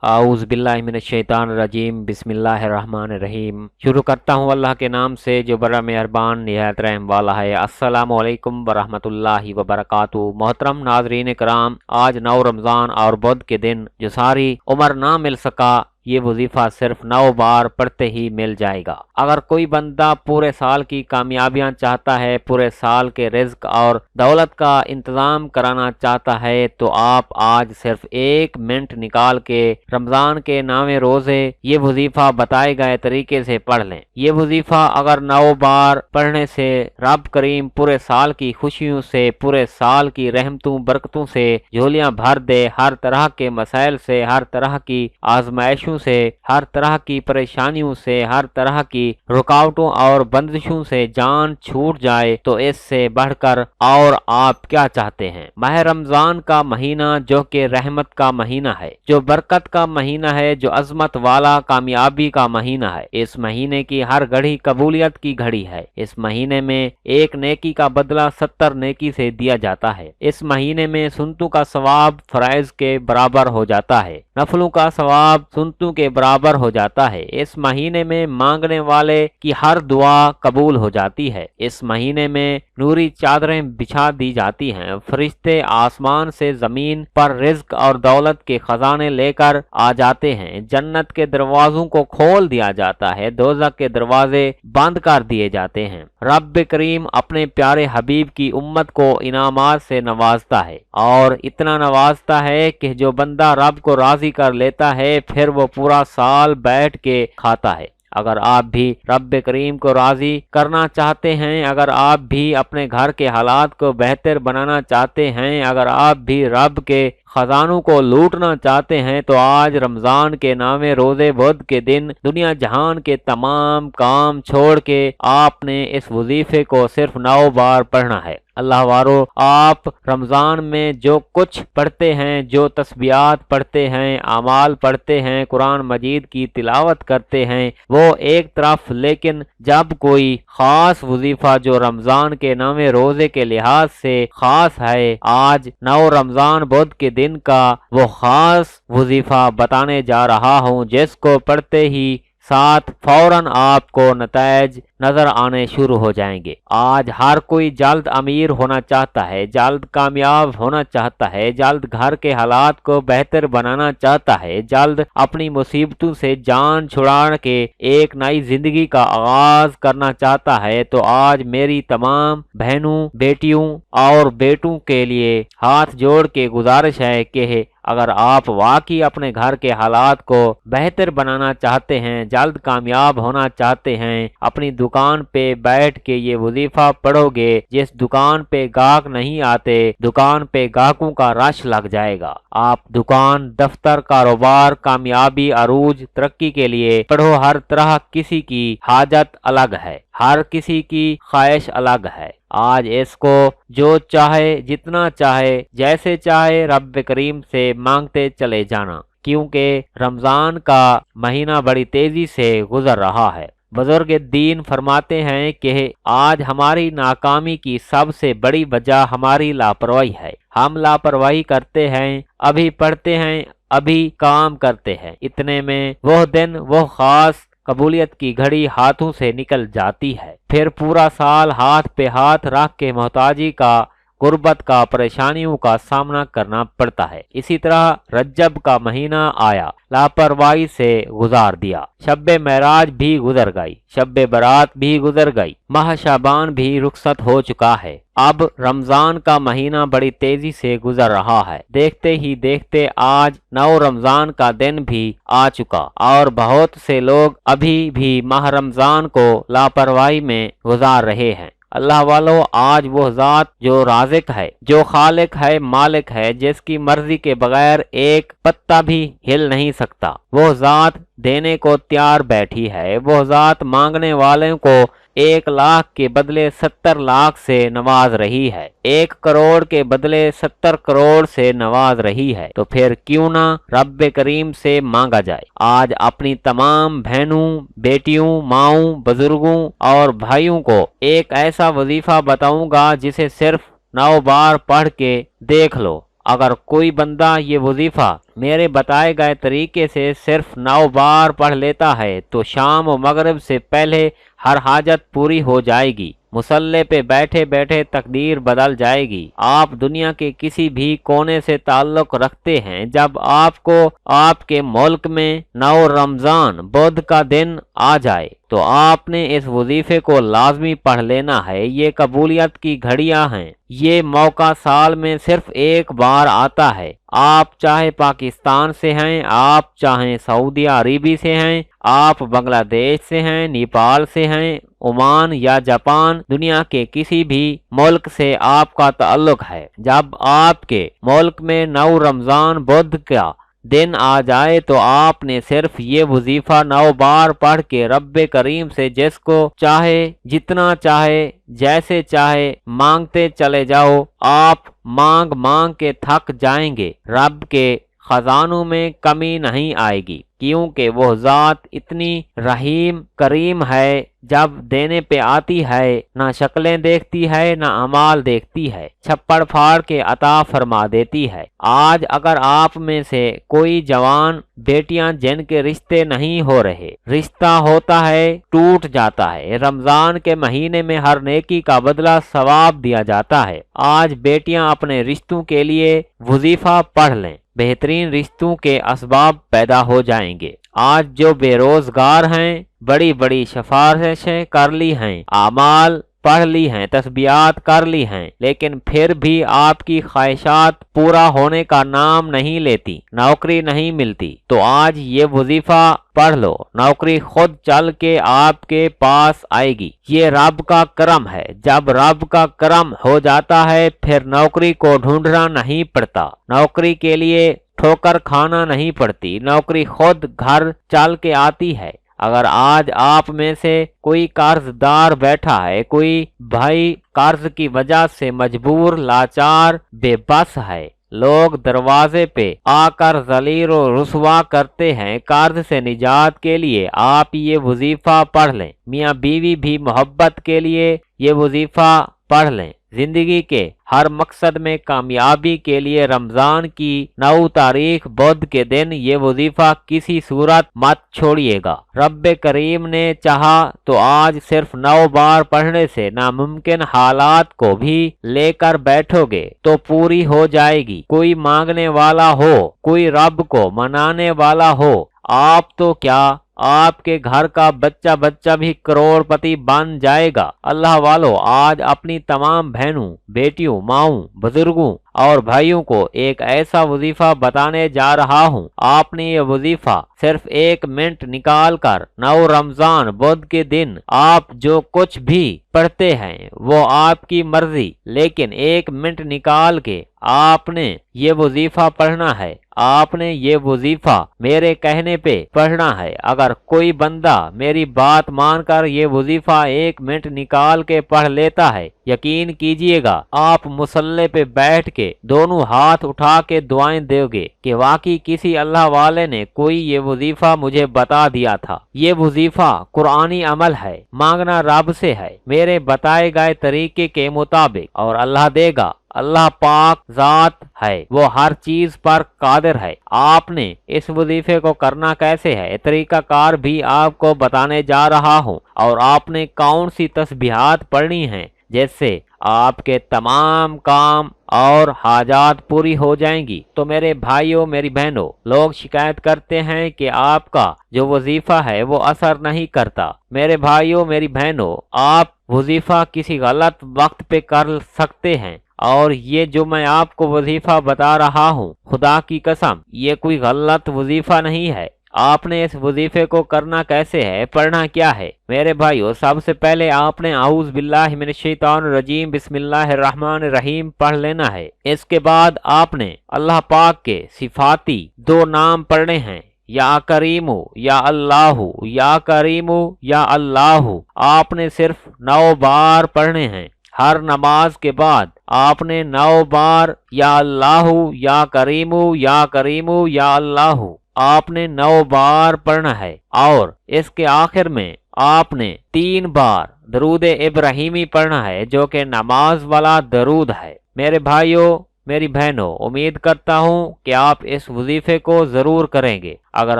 आऊज़ बिल्लाहि मिनश शैतानिर रजीम बिस्मिल्लाहिर रहमानिर रहीम। शुरू करता हूँ अल्लाह के नाम से जो बड़ा मेहरबान निहायत रहम वाला है। अस्सलामु अलैकुम वरहमतुल्लाहि वबरकातुहू। मोहतरम नाज़रीन कराम, आज 9 रमज़ान और बुध के दिन जो सारी उम्र ना मिल सका, ये वजीफा सिर्फ 9 बार पढ़ते ही मिल जाएगा। अगर कोई बंदा पूरे साल की कामयाबियां चाहता है, पूरे साल के रिज्क और दौलत का इंतजाम कराना चाहता है, तो आप आज सिर्फ 1 मिनट निकाल के रमजान के 9वें रोजे ये वजीफा बताए गए तरीके से पढ़ लें। ये वजीफा अगर 9 बार पढ़ने से रब करीम पूरे साल की खुशियों से, पूरे साल की रहमतों बरकतों से झोलियां भर दे। हर तरह के मसाइल से, हर तरह की आजमाइशों से, हर तरह की परेशानियों से, हर तरह की रुकावटों और बंदिशों से जान छूट जाए, तो इससे बढ़कर और आप क्या चाहते हैं। माह रमजान का महीना जो कि रहमत का महीना है, जो बरकत का महीना है, जो अजमत वाला कामयाबी का महीना है। इस महीने की हर घड़ी कबूलियत की घड़ी है। इस महीने में एक नेकी का बदला 70 नेकी से दिया जाता है। इस महीने में सुन्नतों का सवाब फराइज के बराबर हो जाता है, नफलों का सवाब सुन्नतों के बराबर हो जाता है। इस महीने में मांगने वाले की हर दुआ कबूल हो जाती है। इस महीने में नूरी चादरें बिछा दी जाती हैं। फरिश्ते आसमान से जमीन पर रिज्क और दौलत के खजाने लेकर आ जाते हैं। जन्नत के दरवाजों को खोल दिया जाता है, दोज़ख के दरवाजे बंद कर दिए जाते हैं। रब करीम अपने प्यारे हबीब की उम्मत को इनामात से नवाजता है, और इतना नवाजता है कि जो बंदा रब को राजी कर लेता है, फिर वो पूरा साल बैठ के खाता है। अगर आप भी रब करीम को राजी करना चाहते हैं, अगर आप भी अपने घर के हालात को बेहतर बनाना चाहते हैं, अगर आप भी रब के खजानों को लूटना चाहते हैं, तो आज रमजान के 9वें रोजे बुध के दिन दुनिया जहान के तमाम काम छोड़ के आपने इस वजीफे को सिर्फ 9 बार पढ़ना है। अल्लाह वारो, आप रमजान में जो कुछ पढ़ते हैं, जो तस्बीहात पढ़ते हैं, अमाल पढ़ते हैं, कुरान मजीद की तिलावत करते हैं, वो एक तरफ, लेकिन जब कोई खास वजीफा जो रमजान के 9वें रोजे के लिहाज से खास है, आज 9 रमजान बुध के दिन का वो खास वजीफा बताने जा रहा हूँ, जिसको पढ़ते ही साथ फौरन आपको नताइज नजर आने शुरू हो जाएंगे। आज हर कोई जल्द अमीर होना चाहता है, जल्द कामयाब होना चाहता है, जल्द घर के हालात को बेहतर बनाना चाहता है, जल्द अपनी मुसीबतों से जान छुड़ा के एक नई जिंदगी का आगाज करना चाहता है। तो आज मेरी तमाम बहनों, बेटियों और बेटों के लिए हाथ जोड़ के गुजारिश है कि अगर आप वाकई अपने घर के हालात को बेहतर बनाना चाहते हैं, जल्द कामयाब होना चाहते हैं, अपनी दुकान पे बैठ के ये वजीफा पढ़ोगे, जिस दुकान पे गाहक नहीं आते, दुकान पे गाहकों का रश लग जाएगा। आप दुकान, दफ्तर, कारोबार, कामयाबी, अरूज, तरक्की के लिए पढ़ो। हर तरह किसी की हाजत अलग है, हर किसी की ख्वाहिश अलग है। आज इसको जो चाहे, जितना चाहे, जैसे चाहे रब करीम से मांगते चले जाना, क्योंकि रमजान का महीना बड़ी तेजी से गुजर रहा है। बुजुर्ग दीन फरमाते हैं कि आज हमारी नाकामी की सबसे बड़ी वजह हमारी लापरवाही है। हम लापरवाही करते हैं, अभी पढ़ते हैं, अभी काम करते हैं, इतने में वो दिन, वो खास कबूलियत की घड़ी हाथों से निकल जाती है। फिर पूरा साल हाथ पे हाथ रख के मोहताजी का, गुर्बत का, परेशानियों का सामना करना पड़ता है। इसी तरह रज्जब का महीना आया, लापरवाही से गुजार दिया। शब्बे महराज भी गुजर गई, शब्बे बरात भी गुजर गई, माह शाबान भी रुखसत हो चुका है। अब रमजान का महीना बड़ी तेजी से गुजर रहा है। देखते ही देखते आज 9 रमजान का दिन भी आ चुका, और बहुत से लोग अभी भी माह रमजान को लापरवाही में गुजार रहे हैं। अल्लाह वालों, आज वो ज़ात जो राज़िक है, जो खालिक है, मालिक है, जिसकी मर्जी के बगैर एक पत्ता भी हिल नहीं सकता, वो ज़ात देने को तैयार बैठी है। वो ज़ात मांगने वालों को 1 लाख के बदले 70 लाख से नवाज रही है, 1 करोड़ के बदले 70 करोड़ से नवाज रही है। तो फिर क्यों ना रब करीम से मांगा जाए। आज अपनी तमाम बहनों, बेटियों, माओं, बुजुर्गों और भाइयों को एक ऐसा वजीफा बताऊंगा जिसे सिर्फ 9 बार पढ़ के देख लो, अगर कोई बंदा ये वजीफा मेरे बताए गए तरीके से सिर्फ 9 बार पढ़ लेता है तो शाम और मगरिब से पहले हर हाजत पूरी हो जाएगी। मुसल्ले पे बैठे बैठे तकदीर बदल जाएगी। आप दुनिया के किसी भी कोने से ताल्लुक रखते हैं, जब आपको आपके मुल्क में 9 रमजान बुध का दिन आ जाए तो आपने इस वजीफे को लाजमी पढ़ लेना है। ये कबूलियत की घड़ियां हैं। ये मौका साल में सिर्फ एक बार आता है। आप चाहे पाकिस्तान से हैं, आप चाहे सऊदी अरबी से हैं, आप बांग्लादेश से हैं, नेपाल से हैं, ओमान या जापान, दुनिया के किसी भी मुल्क से आपका ताल्लुक है, जब आपके मुल्क में 9 रमजान बुध का दिन आ जाए तो आपने सिर्फ ये वजीफा 9 बार पढ़ के रब्बे करीम से जिसको चाहे जितना चाहे जैसे चाहे मांगते चले जाओ। आप मांग मांग के थक जाएंगे, रब के खजानों में कमी नहीं आएगी, क्योंकि वो ज़ात इतनी रहीम करीम है। जब देने पे आती है ना शक्लें देखती है ना अमाल देखती है, छप्पड़ फाड़ के अता फरमा देती है। आज अगर आप में से कोई जवान बेटियां जिनके रिश्ते नहीं हो रहे, रिश्ता होता है टूट जाता है, रमजान के महीने में हर नेकी का बदला सवाब दिया जाता है। आज बेटियां अपने रिश्तों के लिए वजीफा पढ़ लें, बेहतरीन रिश्तों के असबाब पैदा हो जाएंगे। आज जो बेरोजगार हैं, बड़ी बड़ी सिफारिशें कर ली हैं, आमाल पढ़ ली हैं, तस्बीहात कर ली हैं, लेकिन फिर भी आपकी ख्वाहिशात पूरा होने का नाम नहीं लेती, नौकरी नहीं मिलती, तो आज ये वजीफा पढ़ लो, नौकरी खुद चल के आपके पास आएगी। ये रब का करम है। जब रब का करम हो जाता है फिर नौकरी को ढूंढना नहीं पड़ता, नौकरी के लिए ठोकर खाना नहीं पड़ती, नौकरी खुद घर चल के आती है। अगर आज आप में से कोई कर्जदार बैठा है, कोई भाई कर्ज की वजह से मजबूर, लाचार, बेबस है, लोग दरवाजे पे आकर जलील और रुसवा करते हैं, कर्ज से निजात के लिए आप ये वजीफा पढ़ लें। मियाँ बीवी भी मोहब्बत के लिए ये वजीफा पढ़ लें। जिंदगी के हर मकसद में कामयाबी के लिए रमजान की 9 तारीख बुध के दिन ये वजीफा किसी सूरत मत छोड़िएगा। रब्बे करीम ने चाहा तो आज सिर्फ 9 बार पढ़ने से नामुमकिन हालात को भी लेकर बैठोगे तो पूरी हो जाएगी। कोई मांगने वाला हो, कोई रब को मनाने वाला हो, आप तो क्या आपके घर का बच्चा बच्चा भी करोड़पति बन जाएगा। अल्लाह वालों, आज अपनी तमाम बहनों, बेटियों, माओं, बुजुर्गों और भाइयों को एक ऐसा वजीफा बताने जा रहा हूँ। आपने ये वजीफा सिर्फ 1 मिनट निकाल कर 9 रमजान बुध के दिन आप जो कुछ भी पढ़ते हैं वो आपकी मर्जी, लेकिन 1 मिनट निकाल के आपने ये वजीफा पढ़ना है। आपने ये वजीफा मेरे कहने पे पढ़ना है। अगर कोई बंदा मेरी बात मानकर ये वजीफा 1 मिनट निकाल के पढ़ लेता है, यकीन कीजिएगा आप मुसल्ले पे बैठ के दोनों हाथ उठा के दुआएं दोगे कि वाकई किसी अल्लाह वाले ने कोई ये वजीफा मुझे बता दिया था। ये वजीफा कुरानी अमल है, मांगना रब से है मेरे बताए गए तरीके के मुताबिक, और अल्लाह देगा। अल्लाह पाक जात है, वो हर चीज पर कादिर है। आपने इस वजीफे को करना कैसे है, तरीका कार भी आपको बताने जा रहा हूँ, और आपने कौन सी तस्बीहात पढ़नी है जिससे आपके तमाम काम और हाजात पूरी हो जाएंगी। तो मेरे भाइयों, मेरी बहनों, लोग शिकायत करते हैं कि आपका जो वजीफा है वो असर नहीं करता। मेरे भाइयों, मेरी बहनों, आप वजीफा किसी गलत वक्त पे कर सकते हैं, और ये जो मैं आपको वजीफा बता रहा हूँ, खुदा की कसम ये कोई गलत वजीफा नहीं है। आपने इस वजीफे को करना कैसे है, पढ़ना क्या है मेरे भाइयों, सबसे पहले आपने आऊज़ बिल्लाहि मिनश शैतानिर रजीम बिस्मिल्लाहिर रहमानिर रहीम पढ़ लेना है। इसके बाद आपने अल्लाह पाक के सिफाती 2 नाम पढ़ने हैं, या करीमु या अल्लाहु, या करीमु या अल्लाहु। आपने सिर्फ 9 बार पढ़ने हैं। हर नमाज के बाद आपने 9 बार या अल्लाहु, या करीमु, या करीमु, या अल्लाहु आपने 9 बार पढ़ना है, और इसके आखिर में आपने 3 बार दरूद इब्राहिमी पढ़ना है, जो कि नमाज वाला दरूद है। मेरे भाइयों, मेरी बहनों, उम्मीद करता हूँ कि आप इस वजीफे को ज़रूर करेंगे। अगर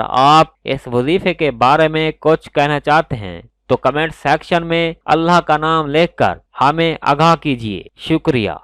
आप इस वजीफे के बारे में कुछ कहना चाहते हैं तो कमेंट सेक्शन में अल्लाह का नाम लिखकर हमें आगाह कीजिए। शुक्रिया।